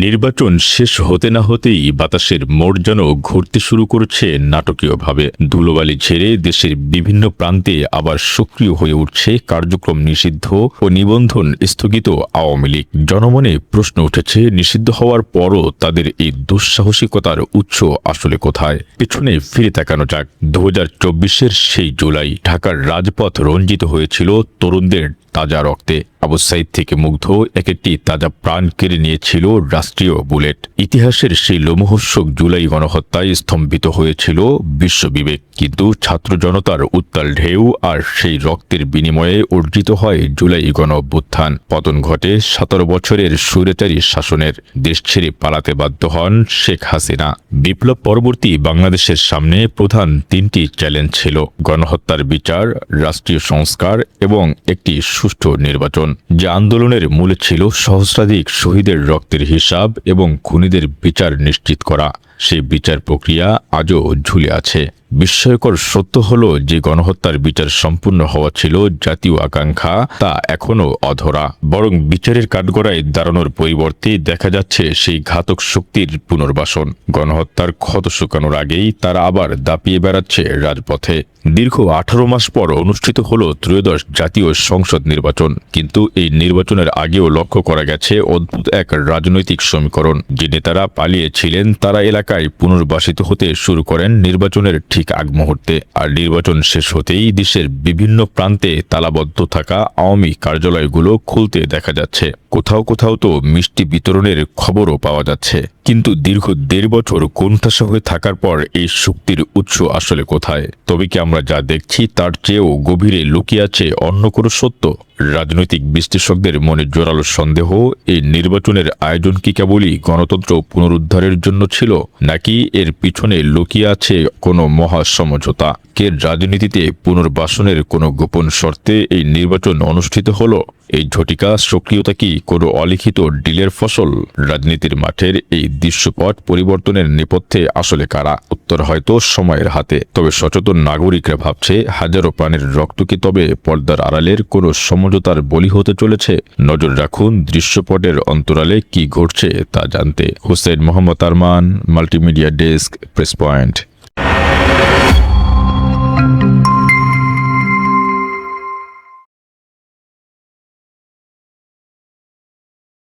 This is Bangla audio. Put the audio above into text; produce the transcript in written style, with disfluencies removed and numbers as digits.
নির্বাচন শেষ হতে না হতেই বাতাসের মোড় যেন ঘুরতে শুরু করেছে নাটকীয়ভাবে। ধুলোবালি ছেড়ে দেশের বিভিন্ন প্রান্তে আবার সক্রিয় হয়ে উঠছে কার্যক্রম নিষিদ্ধ ও নিবন্ধন স্থগিত আওয়ামী লীগ। জনমনে প্রশ্ন উঠেছে, নিষিদ্ধ হওয়ার পরও তাদের এই দুঃসাহসিকতার উৎস আসলে কোথায়? পেছনে ফিরে তাকানো যাক। 2024-এর সেই জুলাই ঢাকার রাজপথ রঞ্জিত হয়েছিল তরুণদের তাজা রক্তে। আবু সাইদ থেকে মুগ্ধ এক একটি তাজা প্রাণ কেড়ে নিয়েছিল রাষ্ট্রীয় বুলেট। ইতিহাসের সেই লোমহর্ষক জুলাই গণহত্যায় স্তম্ভিত হয়েছিল বিশ্ববিবেক। কিন্তু ছাত্র জনতার উত্তাল ঢেউ আর সেই রক্তের বিনিময়ে অর্জিত হয় জুলাই গণ অভ্যুত্থান। পতন ঘটে 17 বছরের স্বৈরাচারী শাসনের। দেশ ছেড়ে পালাতে বাধ্য হন শেখ হাসিনা। বিপ্লব পরবর্তী বাংলাদেশের সামনে প্রধান তিনটি চ্যালেঞ্জ ছিল: গণহত্যার বিচার, রাষ্ট্রীয় সংস্কার এবং একটি সুষ্ঠু নির্বাচন। যে আন্দোলনের মূলে ছিল সহস্রাধিক শহীদের রক্তের হিসাব এবং খুনিদের বিচার নিশ্চিত করা, সেই বিচার প্রক্রিয়া আজও ঝুলে আছে। বিস্ময়কর সত্য হলো যে গণহত্যার বিচার সম্পূর্ণ হওয়া ছিল জাতীয় আকাঙ্ক্ষা, তা এখনও অধরা। বরং বিচারের কাঠগড়ায় দাঁড়ানোর পরিবর্তে দেখা যাচ্ছে সেই ঘাতক শক্তির পুনর্বাসন। গণহত্যার ক্ষত শুকানোর আগেই তারা আবার দাপিয়ে বেড়াচ্ছে রাজপথে। দীর্ঘ 18 মাস পর অনুষ্ঠিত হলো ত্রয়োদশ জাতীয় সংসদ নির্বাচন। কিন্তু এই নির্বাচনের আগেও লক্ষ্য করা গেছে অদ্ভুত এক রাজনৈতিক সমীকরণ। যে নেতারা পালিয়েছিলেন তারা এলাকায় পুনর্বাসিত হতে শুরু করেন নির্বাচনের ঠিক আগ মুহূর্তে। আর নির্বাচন শেষ হতেই দেশের বিভিন্ন প্রান্তে তালাবদ্ধ থাকা আওয়ামী কার্যালয়গুলো খুলতে দেখা যাচ্ছে। কোথাও কোথাও তো মিষ্টি বিতরণের খবরও পাওয়া যাচ্ছে। কিন্তু দীর্ঘ 1.5 বছর কোণঠাসা হয়ে থাকার পর এই শক্তির উৎস আসলে কোথায়? তবে কি আমরা যা দেখছি তার চেয়েও গভীরে লুকিয়ে আছে অন্য কোনো সত্য? রাজনৈতিক বিশ্লেষকদের মনে জোরালো সন্দেহ, এই নির্বাচনের আয়োজন কি কেবলই গণতন্ত্র পুনরুদ্ধারের জন্য ছিল, নাকি এর পিছনে লুকিয়ে আছে কোনো মহা সমঝোতা? কে রাজনীতিতে পুনর্বাসনের কোনো গোপন শর্তে এই নির্বাচন অনুষ্ঠিত হলো? এই ঝটিকা সক্রিয়তা কি কোনো অলিখিত ডিলের ফসল? রাজনীতির মাঠের এই দৃশ্যপট পরিবর্তনের নেপথ্যে আসলে কারা? উত্তর হয়তো সময়ের হাতে। তবে সচেতন নাগরিকরা ভাবছে, হাজারো প্রাণের রক্ত কি তবে পর্দার আড়ালের কোনো সমঝোতার বলি হতে চলেছে? নজর রাখুন দৃশ্যপটের অন্তরালে কি ঘটছে তা জানতে। Hussain Mohammad Arman, multimedia desk, press point.